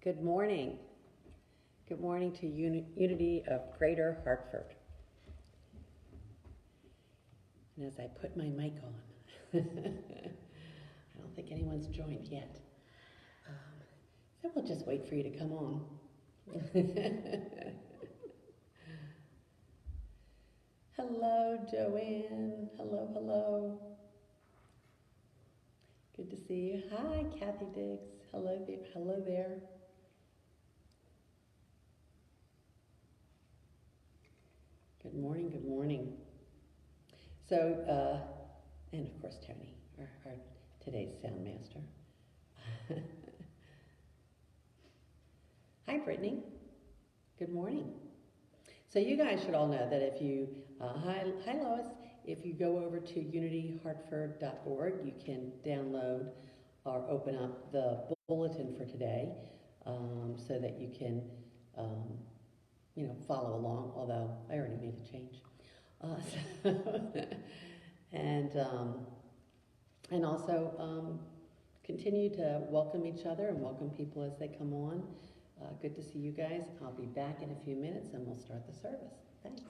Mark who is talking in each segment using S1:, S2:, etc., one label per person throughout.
S1: Good morning. Good morning to Unity of Greater Hartford. And as I put my mic on, I don't think anyone's joined yet. So we'll just wait for you to come on. Hello, Joanne. Hello, hello. Good to see you. Hi, Kathy Diggs. Hello there. Good morning, good morning. So, and of course Tony, our today's sound master. Hi, Brittany. Good morning. So you guys should all know that if you, hi Lois, if you go over to unityhartford.org, you can download or open up the bulletin for today so that you can, follow along, although I already made a change. And also continue to welcome each other and welcome people as they come on. Good to see you guys. I'll be back in a few minutes and we'll start the service. Thanks.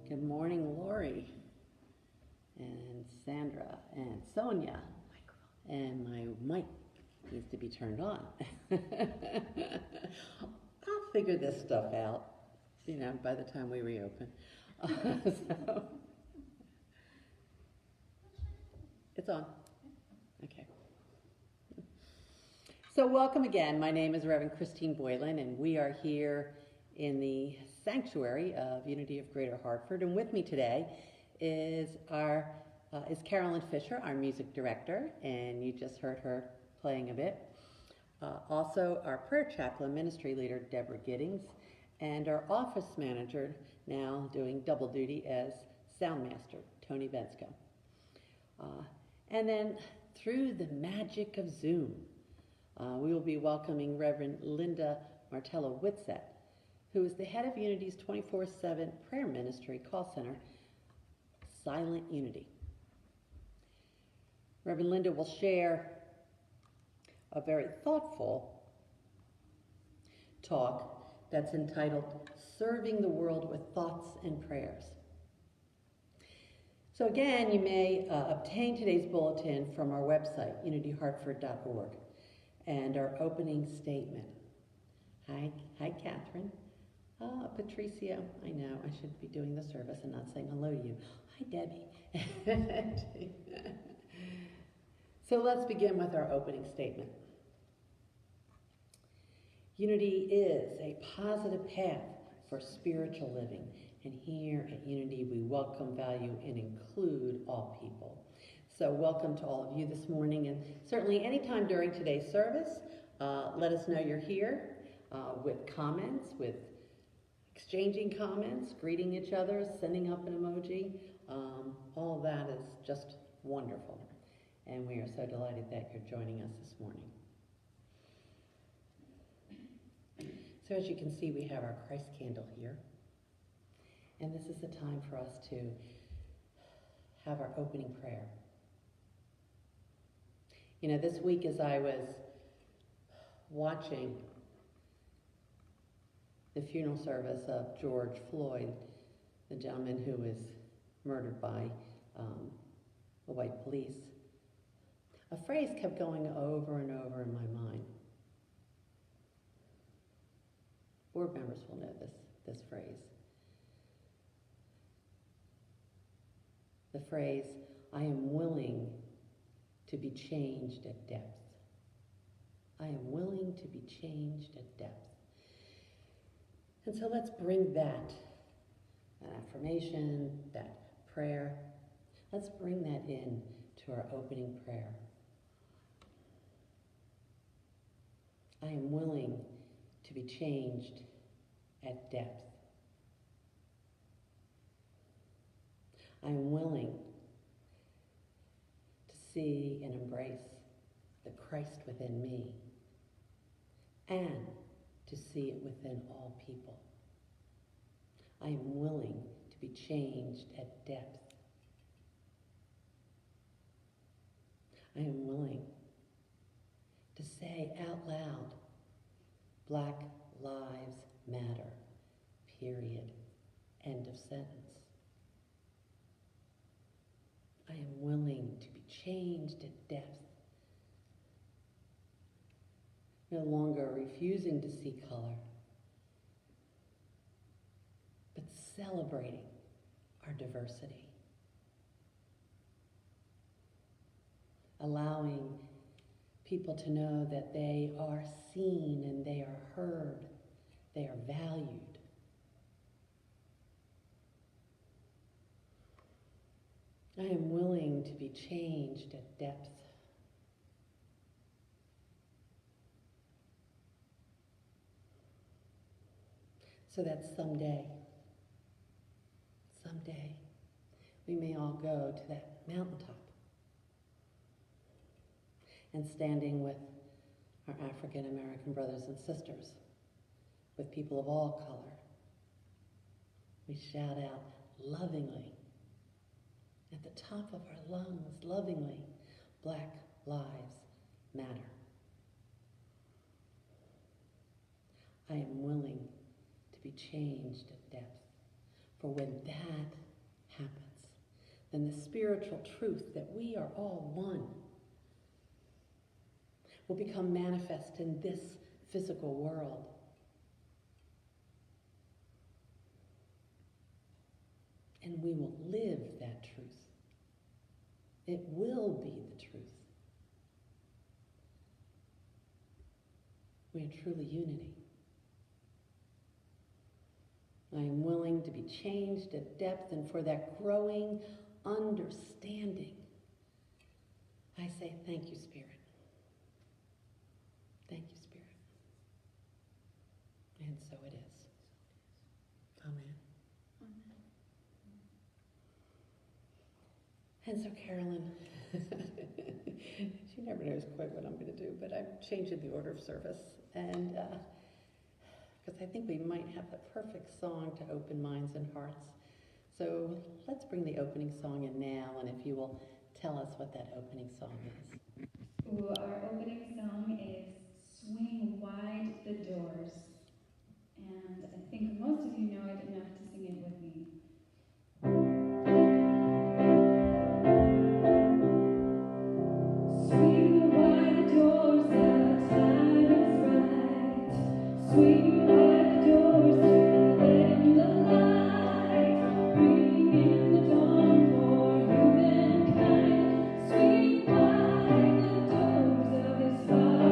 S1: Good morning, Lori, and Sandra, and Sonia, and my mic needs to be turned on. I'll figure this stuff out, by the time we reopen. So, it's on. Okay. So welcome again. My name is Reverend Christine Boylan, and we are here in the sanctuary of Unity of Greater Hartford, and with me today is Carolyn Fisher, our music director, and you just heard her playing a bit. Also, our prayer chaplain ministry leader, Deborah Giddings, and our office manager, now doing double duty as sound master, Tony Bensko. And then through the magic of Zoom, we will be welcoming Reverend Linda Martella-Whitsett, who is the head of Unity's 24/7 prayer ministry call center, Silent Unity. Reverend Linda will share a very thoughtful talk that's entitled Serving the World with Thoughts and Prayers. So again, you may obtain today's bulletin from our website, unityhartford.org, and our opening statement. Hi, Catherine. Patricia, I know I should be doing the service and not saying hello to you. Hi, Debbie. So let's begin with our opening statement. Unity is a positive path for spiritual living, and here at Unity we welcome, value, and include all people. So welcome to all of you this morning, and certainly anytime during today's service, let us know you're here. with comments, with exchanging comments, greeting each other, sending up an emoji. All of that is just wonderful. And we are so delighted that you're joining us this morning. So as you can see, we have our Christ candle here. And this is the time for us to have our opening prayer. You know, this week as I was watching the funeral service of George Floyd, the gentleman who was murdered by the white police, a phrase kept going over and over in my mind. Board members will know this phrase. The phrase, I am willing to be changed at depth. I am willing to be changed at depth. And so let's bring that affirmation, that prayer, let's bring that in to our opening prayer. I am willing to be changed at depth. I am willing to see and embrace the Christ within me and to see it within all people. I am willing to be changed at depth. I am willing to say out loud, Black Lives Matter, period, end of sentence. I am willing to be changed at depth. No longer refusing to see color, but celebrating our diversity. Allowing people to know that they are seen and they are heard, they are valued. I am willing to be changed at depth. So that someday, we may all go to that mountaintop and standing with our African American brothers and sisters, with people of all color, we shout out lovingly, at the top of our lungs, lovingly, Black Lives Matter. I am willing to be changed at depth. For when that happens, then the spiritual truth that we are all one will become manifest in this physical world. And we will live that truth. It will be the truth. We are truly unity. I am willing to be changed at depth, and for that growing understanding, I say thank you, Spirit. Thank you, Spirit. And so it is. Amen. And so Carolyn, she never knows quite what I'm going to do, but I'm changing the order of service, and because I think we might have the perfect song to open minds and hearts. So let's bring the opening song in now, and if you will tell us what that opening song is.
S2: Ooh, our opening song is Swing Wide the Doors. And I think most of you know it enough to sing it with me. Swing wide the doors, the time is right. Swing wide the doors, let in the light. Bring in the dawn for humankind. Swing wide the doors of this far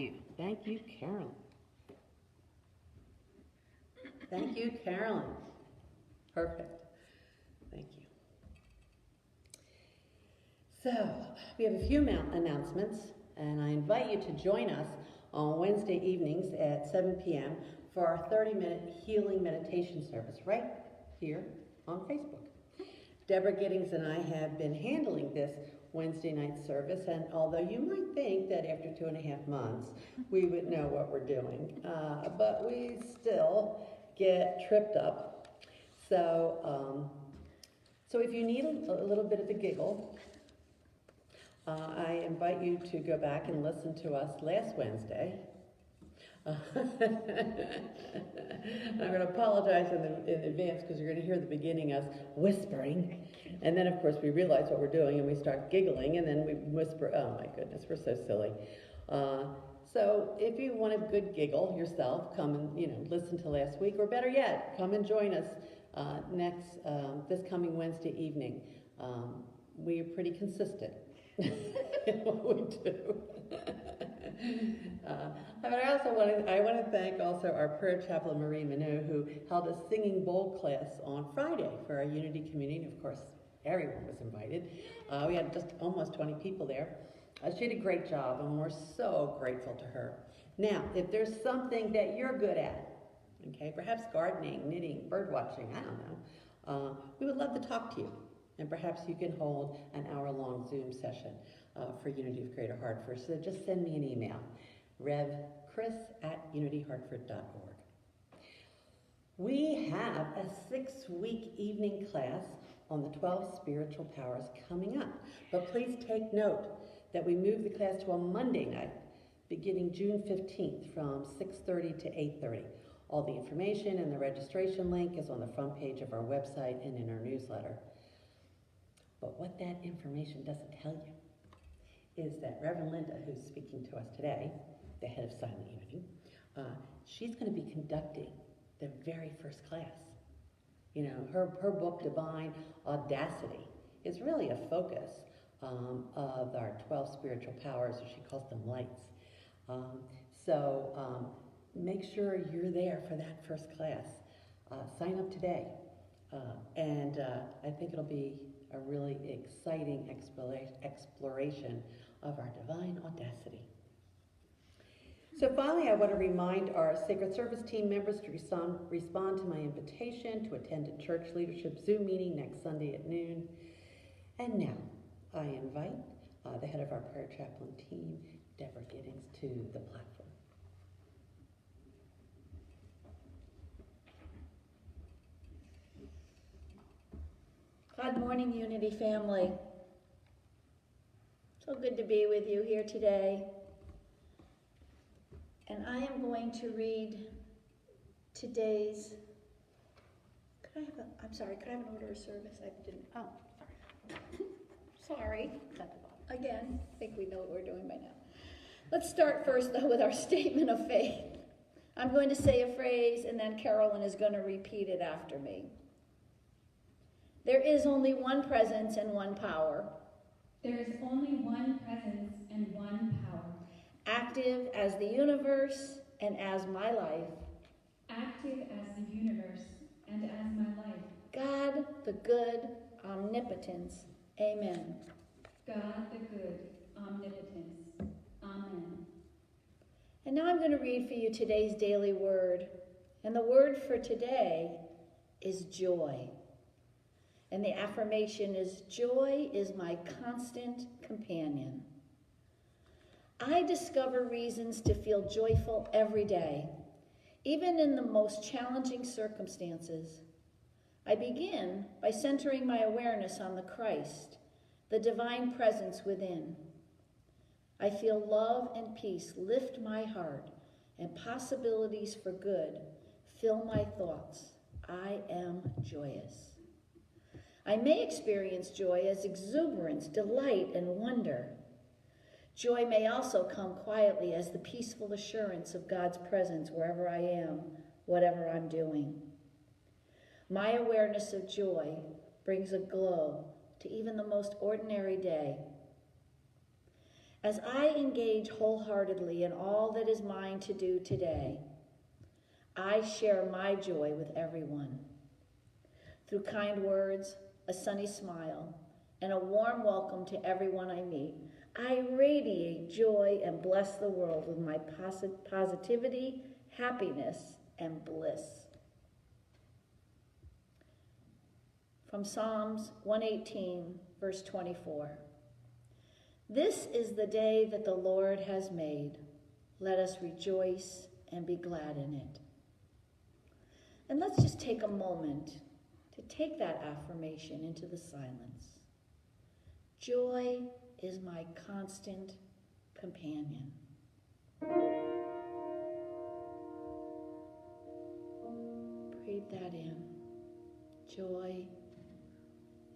S1: you. Thank you, Carolyn. Thank you, Carolyn. Perfect. Thank you. So, we have a few announcements, and I invite you to join us on Wednesday evenings at 7 p.m. for our 30-minute healing meditation service right here on Facebook. Deborah Giddings and I have been handling this Wednesday night service, and although you might think that after 2.5 months we would know what we're doing, but we still get tripped up. So if you need a little bit of the giggle, I invite you to go back and listen to us last Wednesday. I'm going to apologize in advance because you're going to hear the beginning us whispering, and then of course we realize what we're doing and we start giggling, and then we whisper. Oh my goodness, we're so silly. So if you want a good giggle yourself, come and listen to last week, or better yet, come and join us this coming Wednesday evening. We are pretty consistent. We do. But I want to thank also our prayer chaplain Marie Manu, who held a singing bowl class on Friday for our Unity community. And of course, everyone was invited. We had just almost 20 people there. She did a great job, and we're so grateful to her. Now, if there's something that you're good at, okay, perhaps gardening, knitting, bird watching, I don't know, we would love to talk to you. And perhaps you can hold an hour-long Zoom session for Unity of Greater Hartford. So just send me an email, revchris@unityhartford.org. We have a 6-week evening class on the 12 spiritual powers coming up. But please take note that we moved the class to a Monday night, beginning June 15th from 6:30 to 8:30. All the information and the registration link is on the front page of our website and in our newsletter. But what that information doesn't tell you is that Reverend Linda, who's speaking to us today, the head of Silent Unity, she's going to be conducting the very first class. Her book, Divine Audacity, is really a focus of our 12 spiritual powers, or she calls them lights. So make sure you're there for that first class. Sign up today. And I think it'll be a really exciting exploration of our divine audacity. So finally, I want to remind our Sacred Service team members to respond to my invitation to attend a church leadership Zoom meeting next Sunday at noon. And now, I invite the head of our prayer chaplain team, Deborah Giddings, to the platform.
S3: Good morning, Unity family. So good to be with you here today. And I am going to read today's, could I have an order of service? I didn't, sorry. Again, I think we know what we're doing by now. Let's start first though with our statement of faith. I'm going to say a phrase and then Carolyn is going to repeat it after me. There is only one presence and one power.
S2: There is only one presence and one power.
S3: Active as the universe and as my life.
S2: Active as the universe and as my life.
S3: God the good, omnipotence. Amen.
S2: God the good, omnipotence. Amen.
S3: And now I'm going to read for you today's daily word. And the word for today is joy. And the affirmation is, joy is my constant companion. I discover reasons to feel joyful every day, even in the most challenging circumstances. I begin by centering my awareness on the Christ, the divine presence within. I feel love and peace lift my heart, and possibilities for good fill my thoughts. I am joyous. I may experience joy as exuberance, delight, and wonder. Joy may also come quietly as the peaceful assurance of God's presence wherever I am, whatever I'm doing. My awareness of joy brings a glow to even the most ordinary day. As I engage wholeheartedly in all that is mine to do today, I share my joy with everyone. Through kind words, a sunny smile, and a warm welcome to everyone I meet, I radiate joy and bless the world with my positivity, happiness, and bliss. From Psalms 118, verse 24. This is the day that the Lord has made. Let us rejoice and be glad in it. And let's just take a moment to take that affirmation into the silence. Joy is my constant companion. Breathe that in. Joy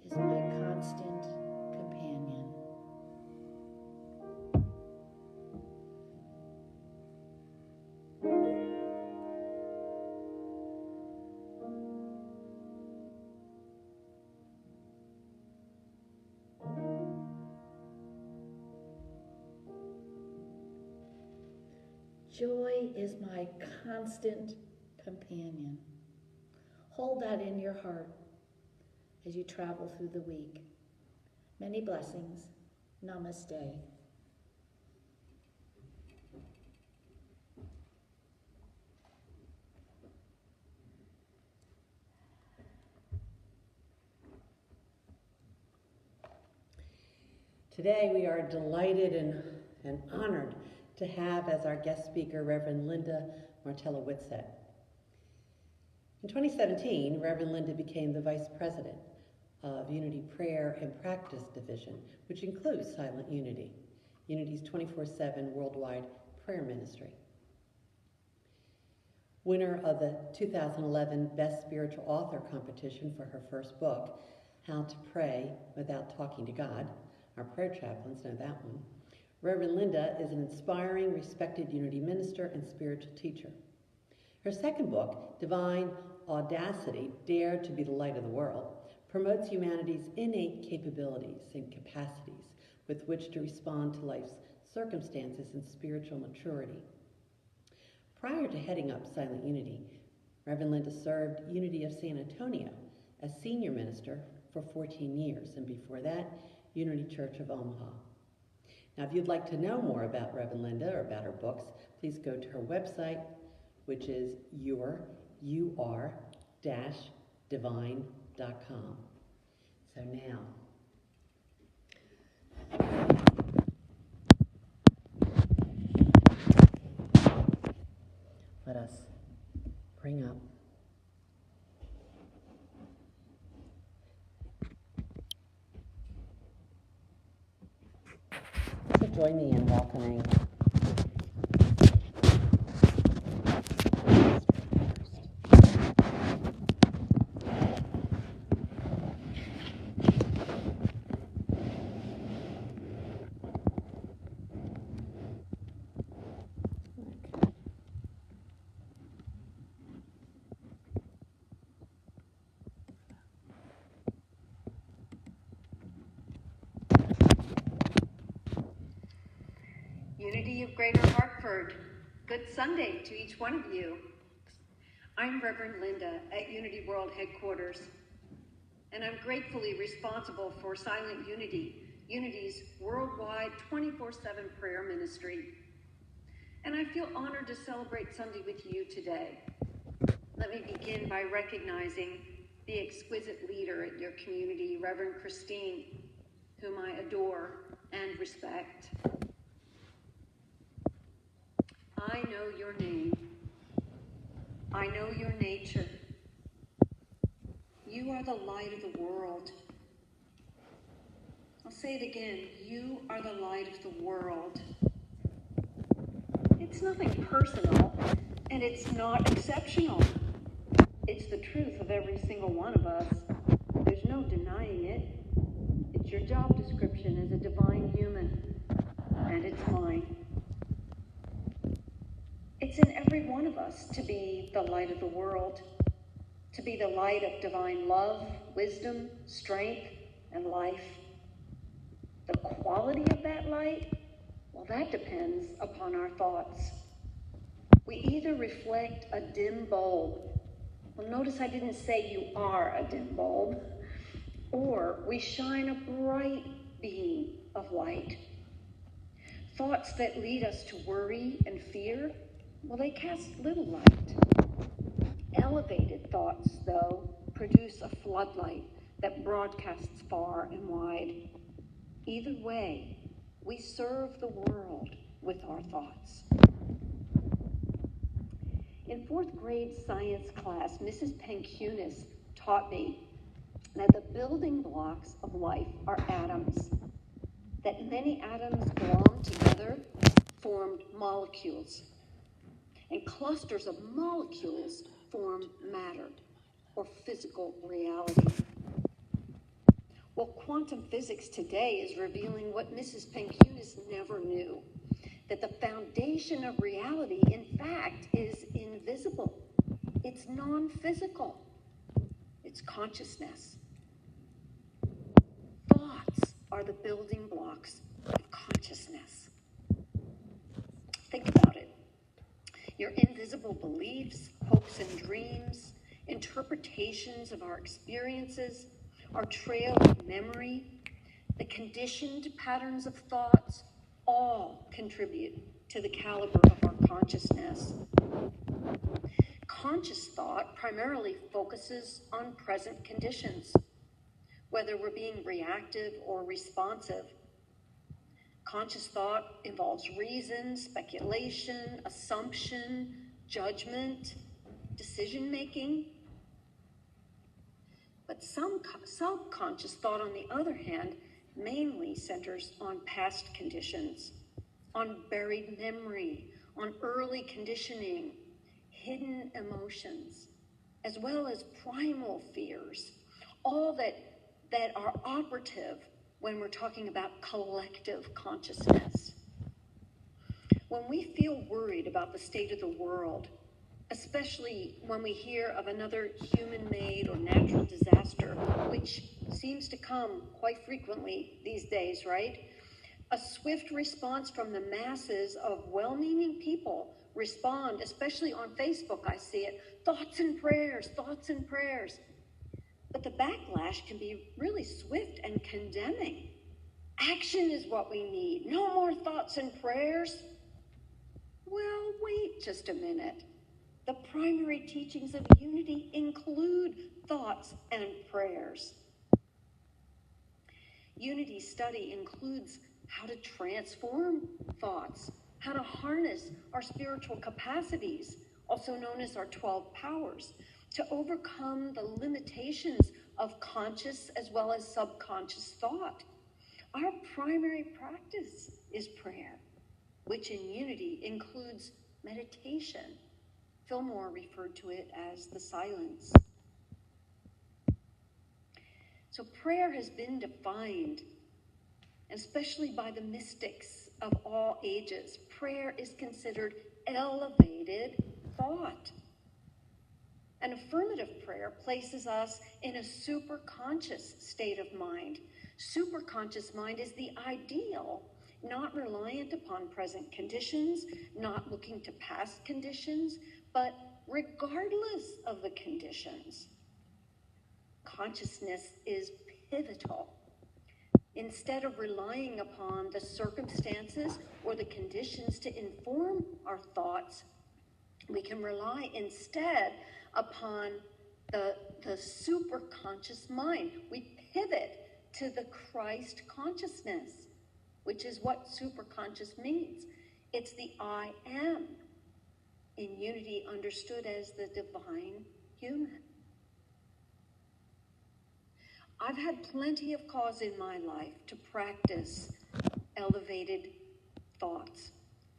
S3: is my constant companion. Joy is my constant companion. Hold that in your heart as you travel through the week. Many blessings. Namaste.
S1: Today we are delighted and honored to have as our guest speaker Reverend Linda Martella-Whitsett. In 2017, Reverend Linda became the Vice President of Unity Prayer and Practice Division, which includes Silent Unity, Unity's 24/7 worldwide prayer ministry. Winner of the 2011 Best Spiritual Author competition for her first book, How to Pray Without Talking to God. Our prayer chaplains know that one. Reverend Linda is an inspiring, respected Unity minister and spiritual teacher. Her second book, Divine Audacity, Dare to be the Light of the World, promotes humanity's innate capabilities and capacities with which to respond to life's circumstances and spiritual maturity. Prior to heading up Silent Unity, Reverend Linda served Unity of San Antonio as senior minister for 14 years, and before that, Unity Church of Omaha. Now, if you'd like to know more about Reverend Linda or about her books, please go to her website, which is your-divine.com. So now, let us bring up so join me in welcoming
S4: Unity of Greater Hartford, good Sunday to each one of you. I'm Reverend Linda at Unity World Headquarters, and I'm gratefully responsible for Silent Unity, Unity's worldwide 24/7 prayer ministry. And I feel honored to celebrate Sunday with you today. Let me begin by recognizing the exquisite leader at your community, Reverend Christine, whom I adore and respect. I know your name. I know your nature. You are the light of the world. I'll say it again. You are the light of the world. It's nothing personal, and it's not exceptional. It's the truth of every single one of us. There's no denying it. It's your job description as a divine human, and it's mine. It's in every one of us to be the light of the world, to be the light of divine love, wisdom, strength, and life. The quality of that light Well, that depends upon our thoughts. We either reflect a dim bulb. Well, notice I didn't say you are a dim bulb. Or we shine a bright beam of light. Thoughts that lead us to worry and fear, well, they cast little light. Elevated thoughts, though, produce a floodlight that broadcasts far and wide. Either way, we serve the world with our thoughts. In fourth grade science class, Mrs. Pencunis taught me that the building blocks of life are atoms, that many atoms glom together formed molecules, and clusters of molecules form matter, or physical reality. Well, quantum physics today is revealing what Mrs. Pencunis never knew, that the foundation of reality, in fact, is invisible. It's non-physical. It's consciousness. Thoughts are the building blocks of consciousness. Think about it. Your invisible beliefs, hopes and dreams, interpretations of our experiences, our trail of memory, the conditioned patterns of thoughts, all contribute to the caliber of our consciousness. Conscious thought primarily focuses on present conditions, whether we're being reactive or responsive. Conscious thought involves reason, speculation, assumption, judgment, decision-making. But some subconscious thought, on the other hand, mainly centers on past conditions, on buried memory, on early conditioning, hidden emotions, as well as primal fears, all that are operative when we're talking about collective consciousness. When we feel worried about the state of the world, especially when we hear of another human-made or natural disaster, which seems to come quite frequently these days, right? A swift response from the masses of well-meaning people respond, especially on Facebook, I see it, thoughts and prayers, thoughts and prayers. But the backlash can be really swift and condemning. Action is what we need. No more thoughts and prayers. Well, wait just a minute. The primary teachings of unity include thoughts and prayers. Unity study includes how to transform thoughts, how to harness our spiritual capacities, also known as our 12 powers, to overcome the limitations of conscious as well as subconscious thought. Our primary practice is prayer, which in unity includes meditation. Fillmore referred to it as the silence. So prayer has been defined, especially by the mystics of all ages. Prayer is considered elevated thought. An affirmative prayer places us in a superconscious state of mind. Superconscious mind is the ideal, not reliant upon present conditions, not looking to past conditions, but regardless of the conditions. Consciousness is pivotal. Instead of relying upon the circumstances or the conditions to inform our thoughts, we can rely instead upon the superconscious mind. We pivot to the Christ consciousness, which is what superconscious means. It's the I am, in unity understood as the divine human. I've had plenty of cause in my life to practice elevated thoughts,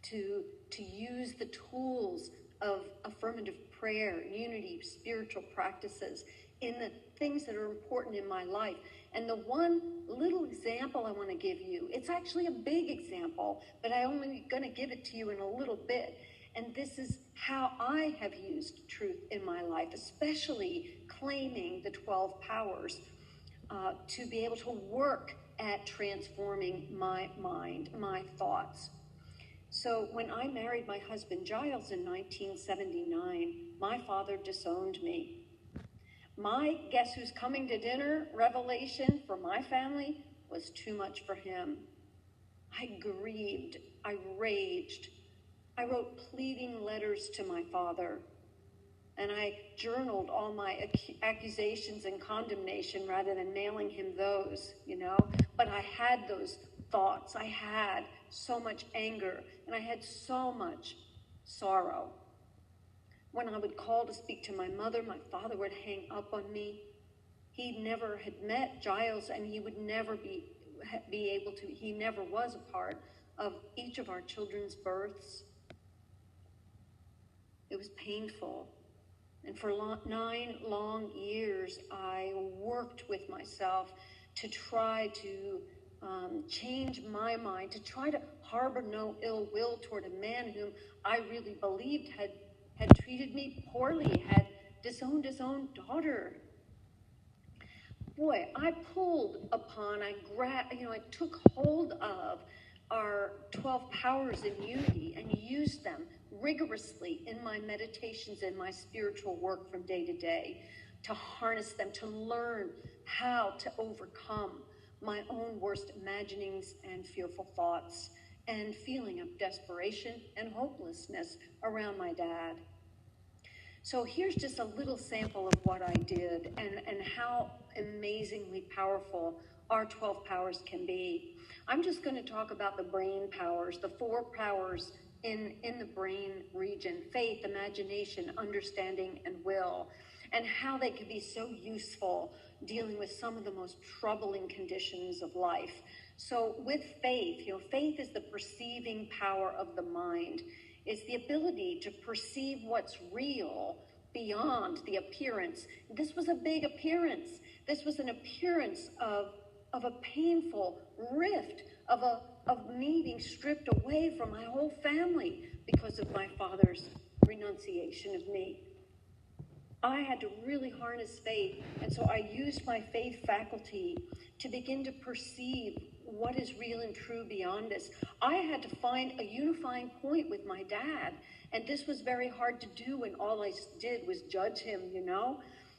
S4: to use the tools of affirmative prayer, unity, spiritual practices in the things that are important in my life. And the one little example I want to give you, it's actually a big example, but I'm only going to give it to you in a little bit. And this is how I have used truth in my life, especially claiming the 12 powers to be able to work at transforming my mind, my thoughts. So when I married my husband Giles in 1979, my father disowned me. My guess who's coming to dinner revelation for my family was too much for him. I grieved, I raged, I wrote pleading letters to my father, and I journaled all my accusations and condemnation rather than mailing him those, But I had those thoughts, I had so much anger, and I had so much sorrow. When I would call to speak to my mother, my father would hang up on me. He never had met Giles, and he would never be able to. He never was a part of each of our children's births. It was painful. And for 9 long years, I worked with myself to try to change my mind, to try to harbor no ill will toward a man whom I really believed had treated me poorly, had disowned his own daughter. Boy, I pulled upon, I took hold of our 12 powers in unity and used them rigorously in my meditations and my spiritual work from day to day, to harness them, to learn how to overcome my own worst imaginings and fearful thoughts and feeling of desperation and hopelessness around my dad. So here's just a little sample of what I did and how amazingly powerful our 12 powers can be. I'm just going to talk about the brain powers, the 4 powers in the brain region: faith, imagination, understanding, and will, and how they can be so useful dealing with some of the most troubling conditions of life. So with faith, faith is the perceiving power of the mind. It's the ability to perceive what's real beyond the appearance. This was a big appearance. This was an appearance of a painful rift, of me being stripped away from my whole family because of my father's renunciation of me. I had to really harness faith, and so I used my faith faculty to begin to perceive what is real and true beyond us. I had to find a unifying point with my dad, and this was very hard to do when all I did was judge him,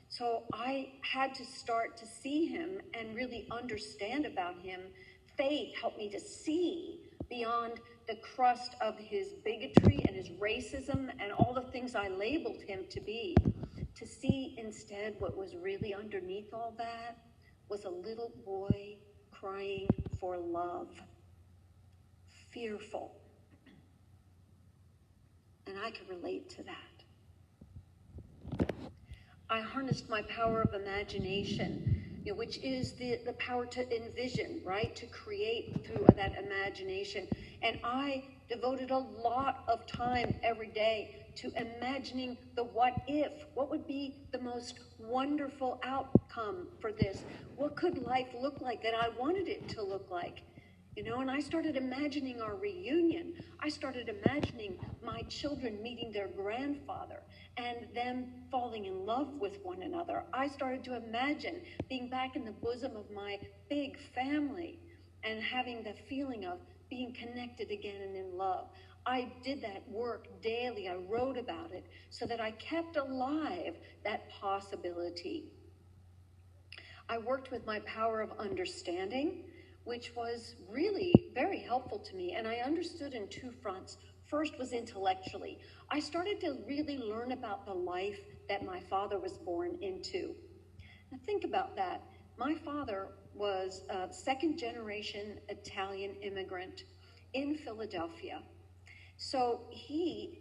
S4: So I had to start to see him and really understand about him. Faith helped me to see beyond the crust of his bigotry and his racism and all the things I labeled him to be. To see instead what was really underneath all that was a little boy crying for love, fearful. And I could relate to that. I harnessed my power of imagination, which is the power to envision, right? To create through that imagination. And I devoted a lot of time every day to imagining the what if. What would be the most wonderful outcome for this? What could life look like that I wanted it to look like? And I started imagining our reunion. I started imagining my children meeting their grandfather and them falling in love with one another. I started to imagine being back in the bosom of my big family and having the feeling of being connected again and in love. I did that work daily. I wrote about it so that I kept alive that possibility. I worked with my power of understanding, which was really very helpful to me. And I understood in 2 fronts. First was intellectually. I started to really learn about the life that my father was born into. Now think about that. My father was a 2nd-generation Italian immigrant in Philadelphia. So the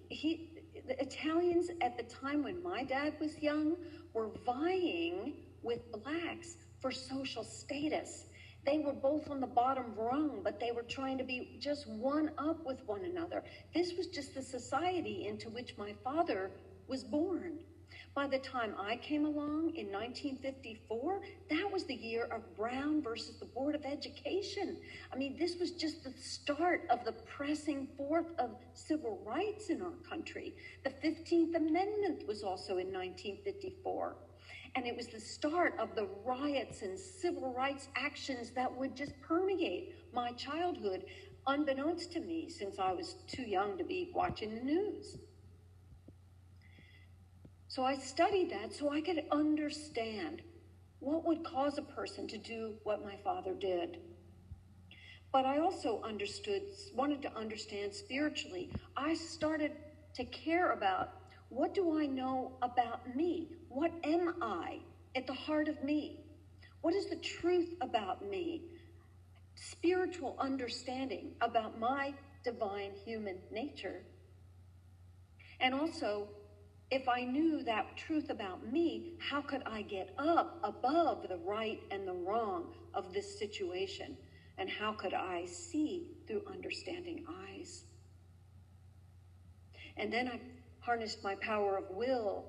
S4: Italians at the time when my dad was young were vying with blacks for social status. They were both on the bottom rung, but they were trying to be just one up with one another. This was just the society into which my father was born. By the time I came along in 1954, that was the year of Brown versus the Board of Education. I mean, this was just the start of the pressing forth of civil rights in our country. The 15th Amendment was also in 1954. And it was the start of the riots and civil rights actions that would just permeate my childhood. unbeknownst to me since I was too young to be watching the news. So I studied that so I could understand what would cause a person to do what my father did. But I also wanted to understand spiritually. I started to care about, what do I know about me? What am I at the heart of me? What is the truth about me? Spiritual understanding about my divine human nature. And also, if I knew that truth about me, how could I get up above the right and the wrong of this situation? And how could I see through understanding eyes? And then I harnessed my power of will,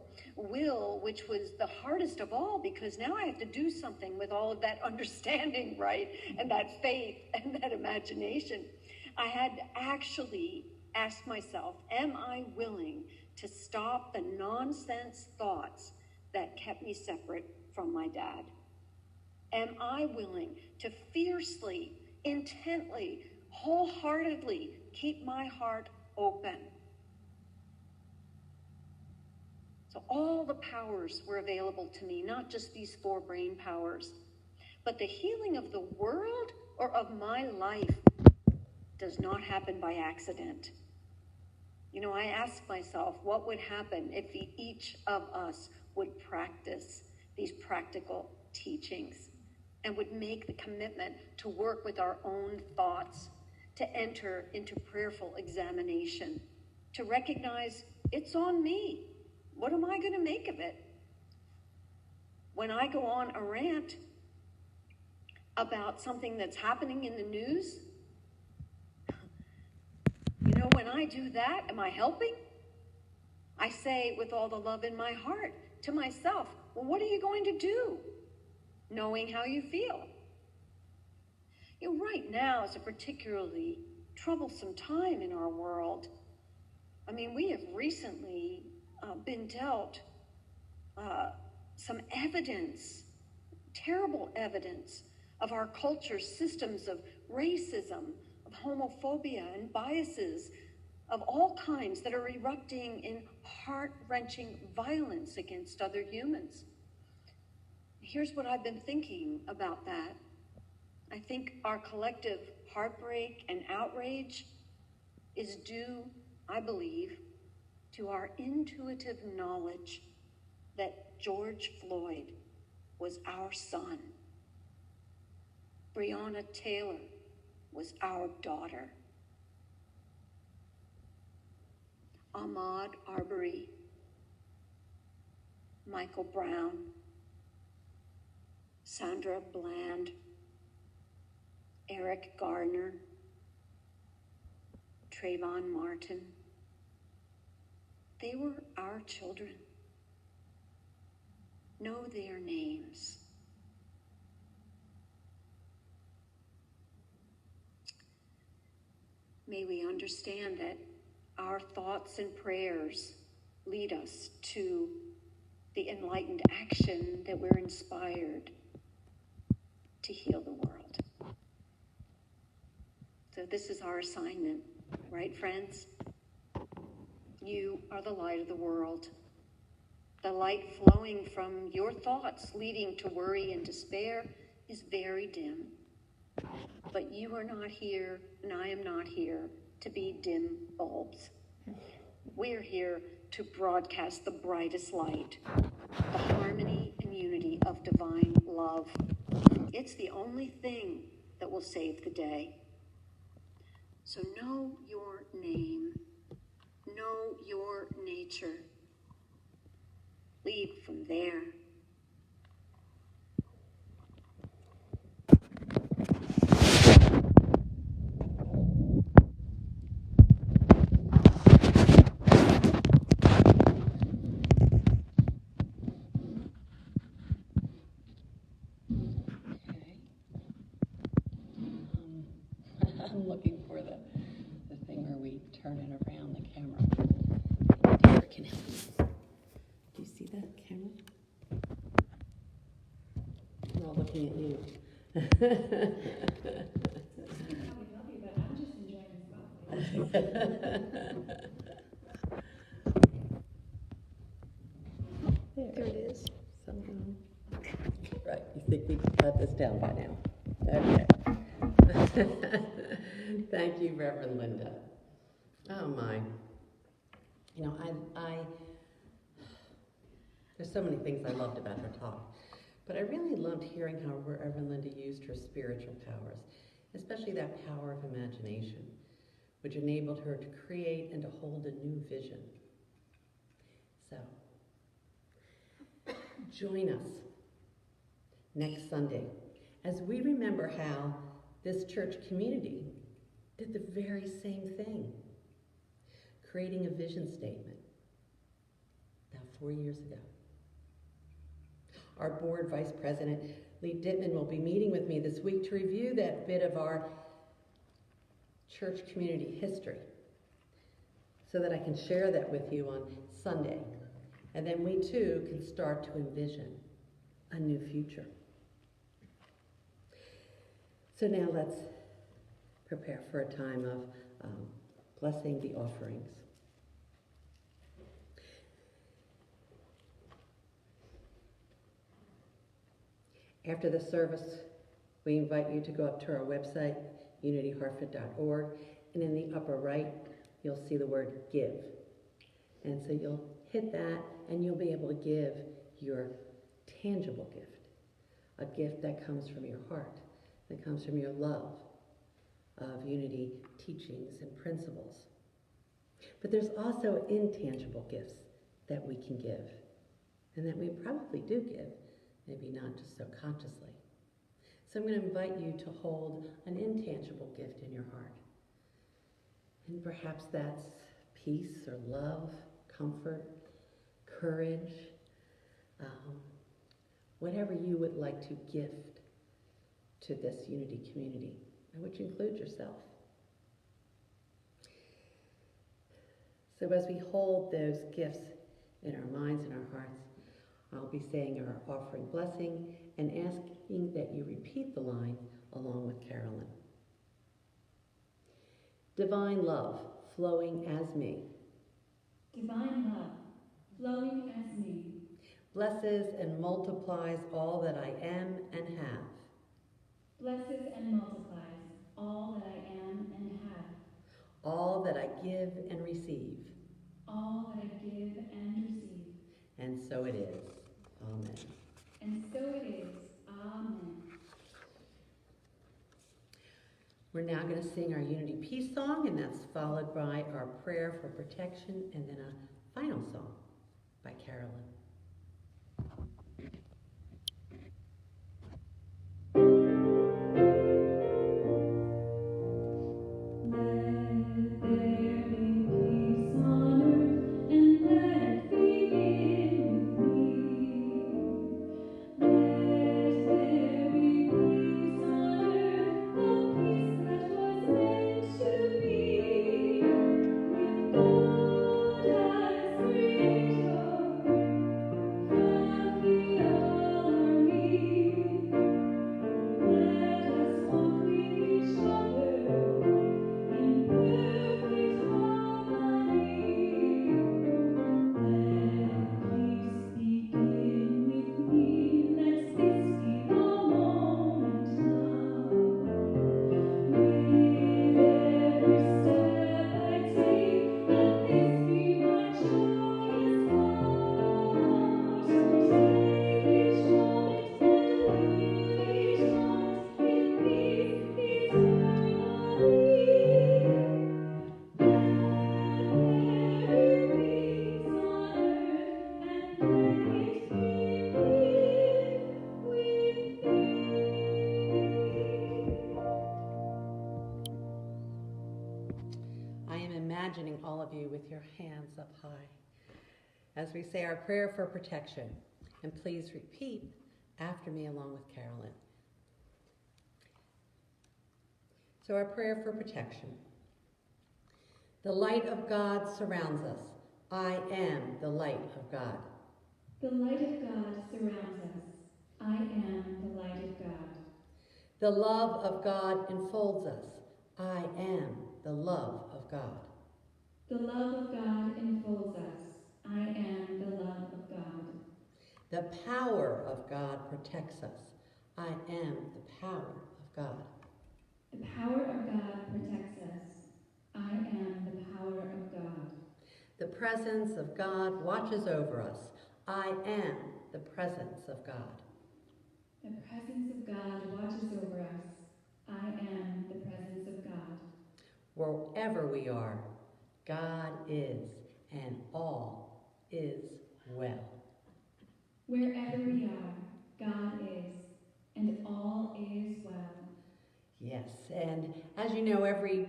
S4: which was the hardest of all, because now I have to do something with all of that understanding, right? And that faith and that imagination. I had to actually ask myself, am I willing to stop the nonsense thoughts that kept me separate from my dad? Am I willing to fiercely, intently, wholeheartedly keep my heart open? So all the powers were available to me, not just these 4 brain powers. But the healing of the world or of my life does not happen by accident. You know, I ask myself, what would happen if each of us would practice these practical teachings and would make the commitment to work with our own thoughts, to enter into prayerful examination, to recognize it's on me. What am I going to make of it? When I go on a rant about something that's happening in the news, you know, when I do that, am I helping? I say with all the love in my heart to myself, well, what are you going to do? Knowing how you feel. You know, right now is a particularly troublesome time in our world. I mean, we have recently been dealt some evidence, terrible evidence, of our culture's systems of racism, of homophobia and biases of all kinds that are erupting in heart-wrenching violence against other humans. Here's what I've been thinking about that. I think our collective heartbreak and outrage is due, I believe, to our intuitive knowledge that George Floyd was our son. Breonna Taylor was our daughter. Ahmaud Arbery, Michael Brown, Sandra Bland, Eric Gardner, Trayvon Martin. They were our children. Know their names. May we understand that our thoughts and prayers lead us to the enlightened action that we're inspired to heal the world. So this is our assignment, right, friends? You are the light of the world. The light flowing from your thoughts leading to worry and despair is very dim. But you are not here, and I am not here to be dim bulbs. We're here to broadcast the brightest light, the harmony and unity of divine love. It's the only thing that will save the day. So know your name, know your nature. Lead from there.
S1: I'm looking for the thing where we turn it around the camera. Dear, can help me. Do you see that camera? We're all looking at you.
S2: But I'm just enjoying
S3: There it is.
S1: Somehow. Right, you think we could cut this down by now? Okay. Thank you, Reverend Linda. Oh my. You know, there's so many things I loved about her talk, but I really loved hearing how Reverend Linda used her spiritual powers, especially that power of imagination, which enabled her to create and to hold a new vision. So, join us next Sunday as we remember how this church community did the very same thing, creating a vision statement about 4 years ago. Our board vice president, Lee Dittman, will be meeting with me this week to review that bit of our church community history so that I can share that with you on Sunday. And then we too can start to envision a new future. So now let's prepare for a time of blessing the offerings. After the service, we invite you to go up to our website, unityhartford.org, and in the upper right, you'll see the word give. And so you'll hit that, and you'll be able to give your tangible gift, a gift that comes from your heart, that comes from your love of Unity teachings and principles. But there's also intangible gifts that we can give, and that we probably do give, maybe not just so consciously. So I'm going to invite you to hold an intangible gift in your heart. And perhaps that's peace or love, comfort, courage, whatever you would like to gift to this Unity community, which includes yourself. So as we hold those gifts in our minds and our hearts, I'll be saying our offering blessing and asking that you repeat the line along with Carolyn. Divine love flowing as me.
S2: Divine love, flowing as me,
S1: Blesses and multiplies all that I am and have.
S2: blesses and multiplies all that I am and have,
S1: All that I give and receive.
S2: all that I give and receive.
S1: And so it is. Amen.
S2: And so it is. Amen.
S1: We're now going to sing our Unity Peace song, and that's followed by our prayer for protection, and then a final song by Carolyn.
S2: Let there be peace on earth, and let it begin with me. Let there be peace on earth, the peace that was meant to be. With God as creator, family army. Let us walk with each other in perfect harmony. Let peace begin with me. Let this be the moment now. With every step I take, let this be my joyous part. Take each moment and live each moment with peace eternally. Let there be peace on earth, and let it begin with me.
S1: I am imagining all of you with your hands up high as we say our prayer for protection. And please repeat after me along with Carolyn. So our prayer for protection. The light of God surrounds us. I am the light of God.
S2: The light of God surrounds us. I am the light of God.
S1: The love of God enfolds us. I am the love of of God.
S2: The love of God enfolds us. I am the love of God.
S1: The power of God protects us. I am the power of God.
S2: The power of God protects us. I am the power of God.
S1: The presence of God watches over us. I am the presence of God.
S2: The presence of God watches over us. I am the presence of God.
S1: Wherever we are, God is, and all is well.
S2: Wherever we are, God is, and all is well.
S1: Yes, and as you know, every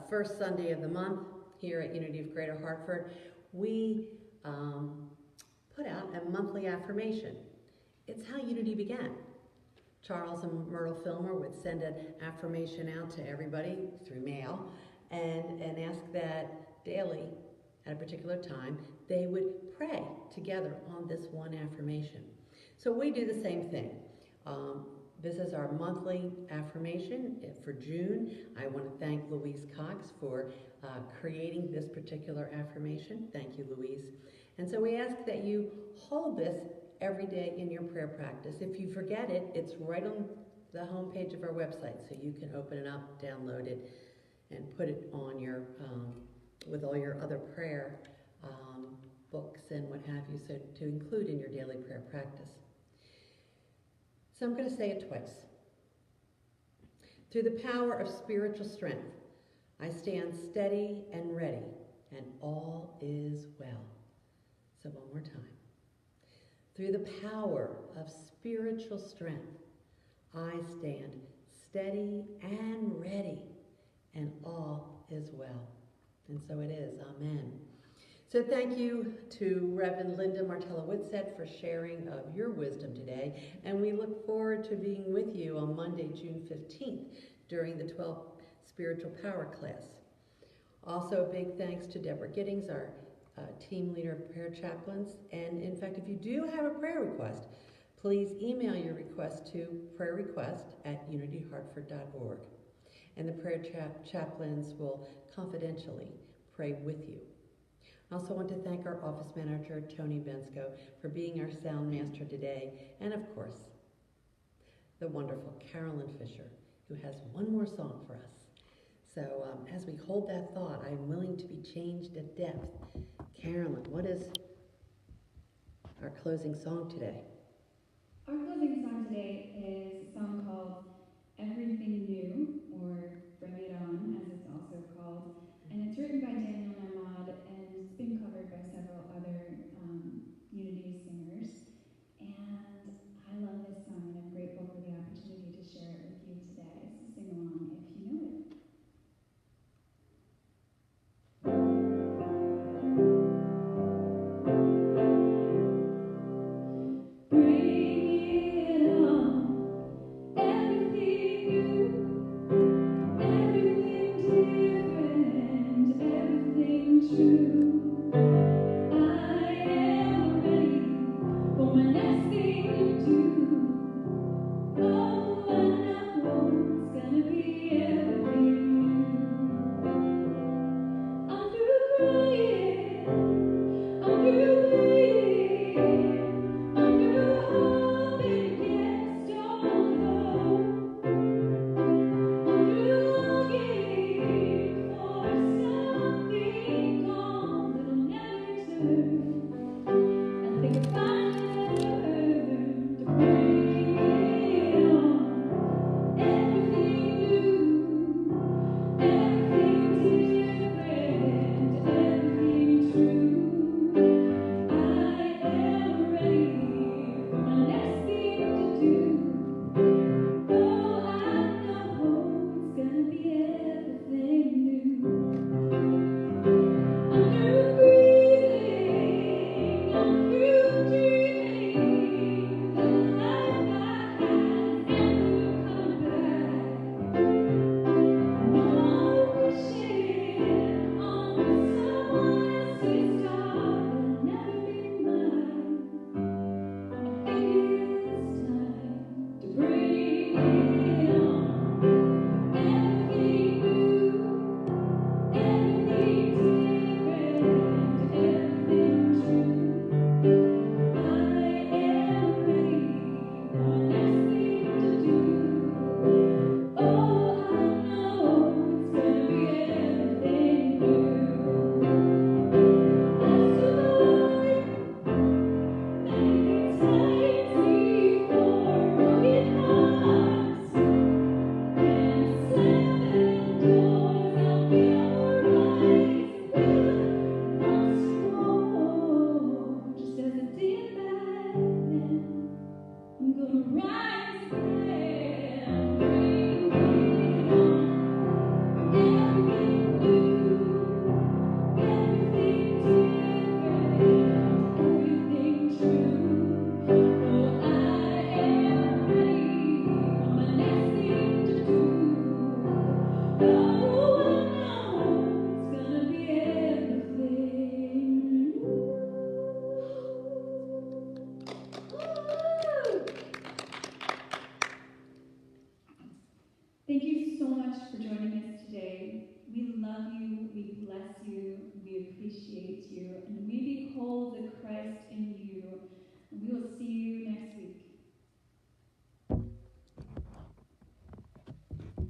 S1: first Sunday of the month here at Unity of Greater Hartford, we put out a monthly affirmation. It's how Unity began. Charles and Myrtle Filmer would send an affirmation out to everybody through mail and ask that daily, at a particular time, they would pray together on this one affirmation. So we do the same thing. This is our monthly affirmation for June. I want to thank Louise Cox for creating this particular affirmation. Thank you, Louise. And so we ask that you hold this every day in your prayer practice. If you forget it, it's right on the homepage of our website, so you can open it up, download it, and put it on your, with all your other prayer books and what have you, so to include in your daily prayer practice. So I'm going to say it twice. Through the power of spiritual strength, I stand steady and ready, and all is well. So one more time. Through the power of spiritual strength, I stand steady and ready, and all is well. And so it is. Amen. So thank you to Reverend Linda Martella-Whitsett for sharing of your wisdom today, and we look forward to being with you on Monday, June 15th, during the 12th Spiritual Power class. Also, a big thanks to Deborah Giddings, our team leader of prayer chaplains. And in fact, if you do have a prayer request, please email your request to prayerrequest@unityhartford.org. And the prayer chaplains will confidentially pray with you. I also want to thank our office manager, Tony Bensko, for being our sound master today. And of course, the wonderful Carolyn Fisher, who has one more song for us. So as we hold that thought, I'm willing to be changed at depth. Carolyn, what is our closing song today?
S2: Our closing song today is a song called Everything New, or Bring It On, as it's also called. And it's written by Daniel Namad, and it's been covered by several other Unity singers. And I love this song, and I'm grateful for the opportunity to share it with you today. So sing along if you know it. Bring it on, everything new, everything different, everything true.